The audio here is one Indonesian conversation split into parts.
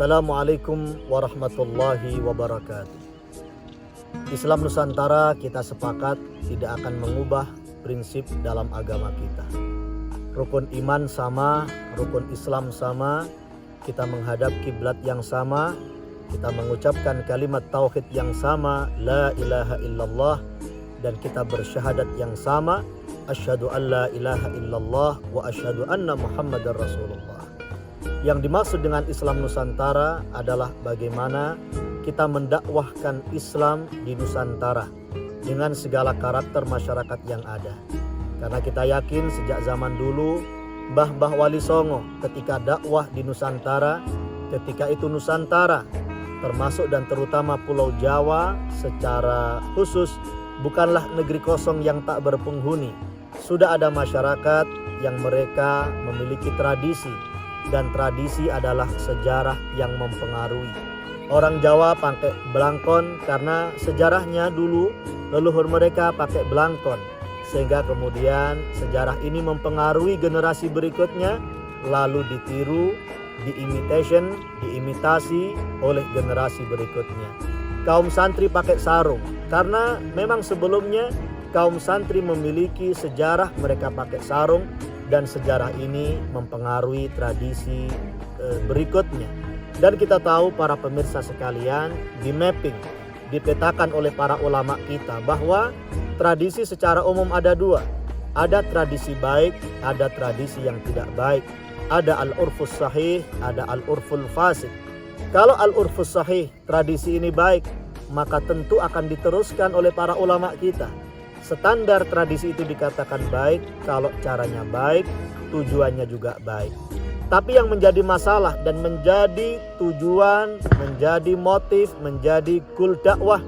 Assalamualaikum warahmatullahi wabarakatuh. Islam Nusantara kita sepakat tidak akan mengubah prinsip dalam agama kita. Rukun iman sama, rukun Islam sama, kita menghadap kiblat yang sama, kita mengucapkan kalimat tauhid yang sama, la ilaha illallah, dan kita bersyahadat yang sama, asyhadu an la ilaha illallah wa asyhadu anna muhammadar rasulullah. Yang dimaksud dengan Islam Nusantara adalah bagaimana kita mendakwahkan Islam di Nusantara dengan segala karakter masyarakat yang ada. Karena kita yakin sejak zaman dulu Mbah Wali Songo ketika dakwah di Nusantara, ketika itu Nusantara termasuk dan terutama Pulau Jawa secara khusus bukanlah negeri kosong yang tak berpenghuni. Sudah ada masyarakat yang mereka memiliki tradisi, dan tradisi adalah sejarah yang mempengaruhi. Orang Jawa pakai belangkon karena sejarahnya dulu leluhur mereka pakai belangkon, sehingga kemudian sejarah ini mempengaruhi generasi berikutnya, lalu ditiru, diimitasi oleh generasi berikutnya. Kaum santri pakai sarung karena memang sebelumnya kaum santri memiliki sejarah mereka pakai sarung, dan sejarah ini mempengaruhi tradisi berikutnya. Dan kita tahu para pemirsa sekalian, di mapping, dipetakan oleh para ulama kita bahwa tradisi secara umum ada dua. Ada tradisi baik, ada tradisi yang tidak baik. Ada al-urfus sahih, ada al-urful fasid. Kalau al-urfus sahih, tradisi ini baik, maka tentu akan diteruskan oleh para ulama kita. Standar tradisi itu dikatakan baik kalau caranya baik, tujuannya juga baik. Tapi yang menjadi masalah dan menjadi tujuan, menjadi motif, menjadi goal dakwah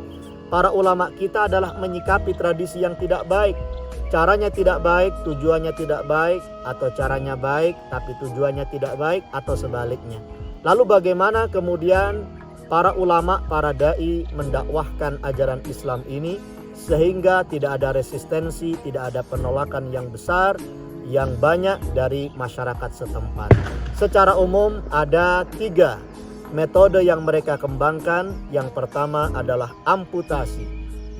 para ulama kita adalah menyikapi tradisi yang tidak baik. Caranya tidak baik, tujuannya tidak baik, atau caranya baik tapi tujuannya tidak baik, atau sebaliknya. Lalu bagaimana kemudian para ulama, para dai mendakwahkan ajaran Islam ini sehingga tidak ada resistensi, tidak ada penolakan yang besar, yang banyak dari masyarakat setempat. Secara umum ada 3 metode yang mereka kembangkan. Yang pertama adalah amputasi,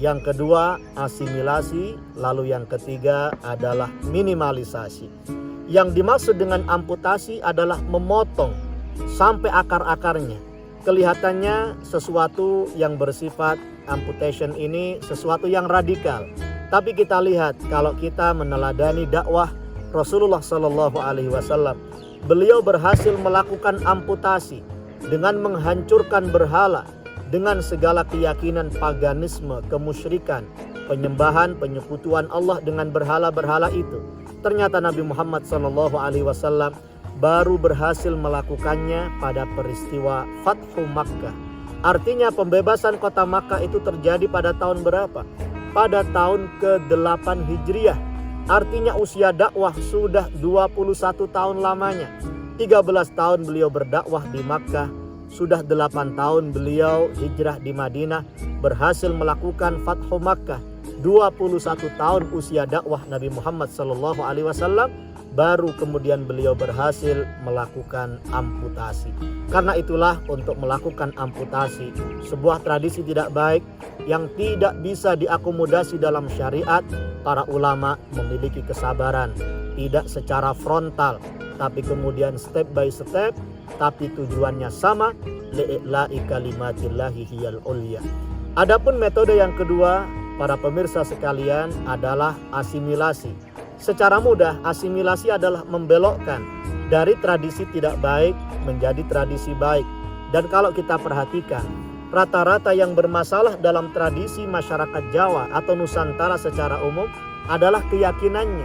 yang kedua asimilasi, lalu yang ketiga adalah minimalisasi. Yang dimaksud dengan amputasi adalah memotong sampai akar-akarnya. Kelihatannya sesuatu yang bersifat amputation ini sesuatu yang radikal. Tapi kita lihat kalau kita meneladani dakwah Rasulullah Shallallahu Alaihi Wasallam, beliau berhasil melakukan amputasi dengan menghancurkan berhala, dengan segala keyakinan paganisme, kemusyrikan, penyembahan, penyekutuan Allah dengan berhala-berhala itu. Ternyata Nabi Muhammad Shallallahu Alaihi Wasallam baru berhasil melakukannya pada peristiwa Fathu Makkah. Artinya pembebasan kota Makkah itu terjadi pada tahun berapa? Pada tahun ke-8 Hijriah. Artinya usia dakwah sudah 21 tahun lamanya. 13 tahun beliau berdakwah di Makkah, sudah 8 tahun beliau hijrah di Madinah, berhasil melakukan Fathu Makkah. 21 tahun usia dakwah Nabi Muhammad SAW, baru kemudian beliau berhasil melakukan amputasi. Karena itulah untuk melakukan amputasi, sebuah tradisi tidak baik yang tidak bisa diakomodasi dalam syariat, para ulama memiliki kesabaran. Tidak secara frontal, tapi kemudian step by step, tapi tujuannya sama, li'i'la'i kalimatillahi hiyal ulya. Adapun metode yang kedua, para pemirsa sekalian, adalah asimilasi. Secara mudah, asimilasi adalah membelokkan dari tradisi tidak baik menjadi tradisi baik. Dan kalau kita perhatikan, rata-rata yang bermasalah dalam tradisi masyarakat Jawa atau Nusantara secara umum adalah keyakinannya.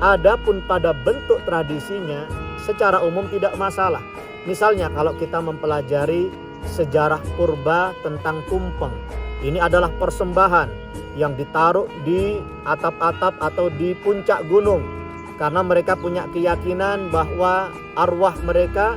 Adapun pada bentuk tradisinya secara umum tidak masalah. Misalnya kalau kita mempelajari sejarah purba tentang tumpeng, ini adalah persembahan yang ditaruh di atap-atap atau di puncak gunung, karena mereka punya keyakinan bahwa arwah mereka,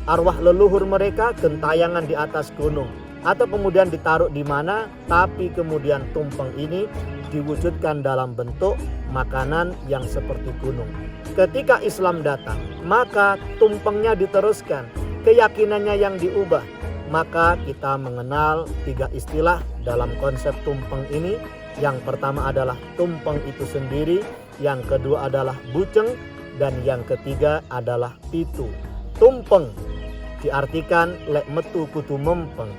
arwah leluhur mereka gentayangan di atas gunung, atau kemudian ditaruh di mana, tapi kemudian tumpeng ini diwujudkan dalam bentuk makanan yang seperti gunung. Ketika Islam datang, maka tumpengnya diteruskan. keyakinannya yang diubah. Maka kita mengenal 3 istilah dalam konsep tumpeng ini. Yang pertama adalah tumpeng itu sendiri, yang kedua adalah buceng, dan yang ketiga adalah pitu. Tumpeng diartikan lek metu kutu mempeng,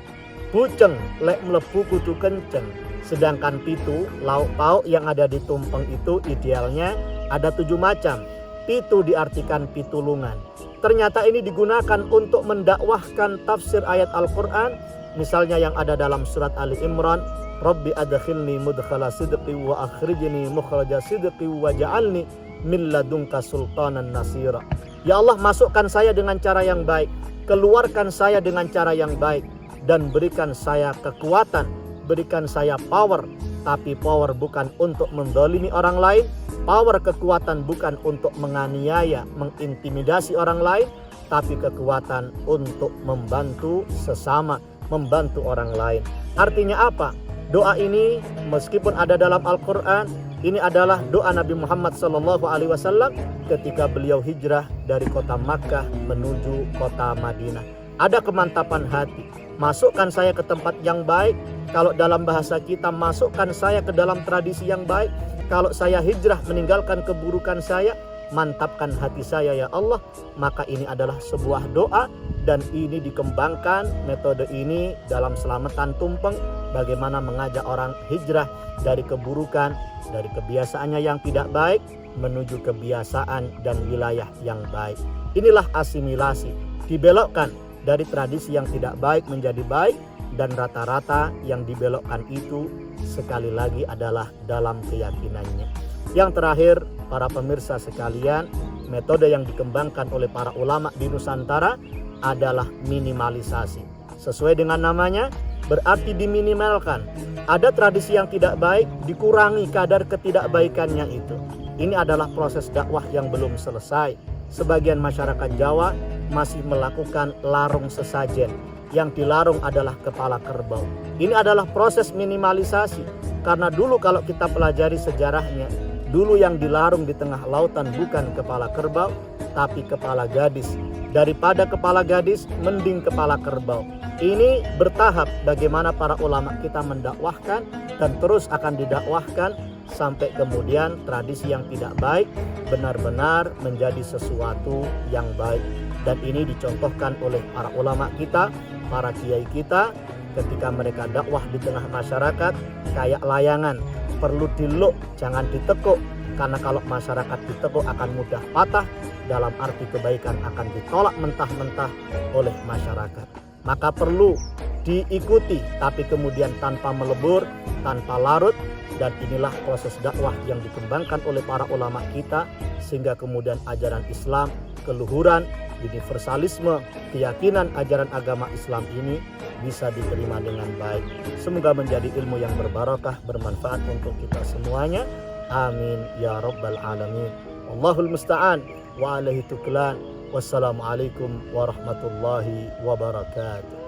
buceng lek melebu kutu kenceng. Sedangkan pitu, lauk pauk yang ada di tumpeng itu idealnya ada 7 macam. Pitu diartikan pitulungan. Ternyata ini digunakan untuk mendakwahkan tafsir ayat Al-Quran. Misalnya yang ada dalam surat Ali Imran, Rabbi adkhilni mudkhala sidqi wa akhrijni mukhraja sidqi wa ja'alni min ladunka sultanan nasira. Ya Allah, masukkan saya dengan cara yang baik, keluarkan saya dengan cara yang baik, dan berikan saya kekuatan, berikan saya power. Tapi power bukan untuk mendolimi orang lain, power kekuatan bukan untuk menganiaya, mengintimidasi orang lain, tapi kekuatan untuk membantu sesama, membantu orang lain. Artinya apa? Doa ini meskipun ada dalam Al-Quran, ini adalah doa Nabi Muhammad SAW ketika beliau hijrah dari kota Makkah menuju kota Madinah. Ada kemantapan hati. Masukkan saya ke tempat yang baik. Kalau dalam bahasa kita, masukkan saya ke dalam tradisi yang baik. Kalau saya hijrah meninggalkan keburukan saya, mantapkan hati saya ya Allah. Maka ini adalah sebuah doa, dan ini dikembangkan metode ini dalam selamatan tumpeng. Bagaimana mengajak orang hijrah dari keburukan, dari kebiasaannya yang tidak baik menuju kebiasaan dan wilayah yang baik. Inilah asimilasi, dibelokkan dari tradisi yang tidak baik menjadi baik, dan rata-rata yang dibelokkan itu sekali lagi adalah dalam keyakinannya. Yang terakhir, para pemirsa sekalian, metode yang dikembangkan oleh para ulama di Nusantara adalah minimalisasi. Sesuai dengan namanya, berarti diminimalkan. Ada tradisi yang tidak baik, dikurangi kadar ketidakbaikannya itu. Ini adalah proses dakwah yang belum selesai. Sebagian masyarakat Jawa masih melakukan larung sesajen. Yang dilarung adalah kepala kerbau. Ini adalah proses minimalisasi. Karena dulu kalau kita pelajari sejarahnya, dulu yang dilarung di tengah lautan bukan kepala kerbau, tapi kepala gadis. Daripada kepala gadis, mending kepala kerbau. Ini bertahap bagaimana para ulama kita mendakwahkan, dan terus akan didakwahkan sampai kemudian tradisi yang tidak baik benar-benar menjadi sesuatu yang baik. Dan ini dicontohkan oleh para ulama kita, para kiai kita, ketika mereka dakwah di tengah masyarakat kayak layangan, perlu diluk, jangan ditekuk. Karena kalau masyarakat ditekuk akan mudah patah, dalam arti kebaikan akan ditolak mentah-mentah oleh masyarakat. Maka perlu diikuti, tapi kemudian tanpa melebur, tanpa larut. Dan inilah proses dakwah yang dikembangkan oleh para ulama kita, sehingga kemudian ajaran Islam, keluhuran, universalisme, keyakinan ajaran agama Islam ini bisa diterima dengan baik. Semoga menjadi ilmu yang berbarakah, bermanfaat untuk kita semuanya. Amin ya rabbal alamin. Wallahul musta'an wa alaihi tuklan. Wassalamualaikum warahmatullahi wabarakatuh.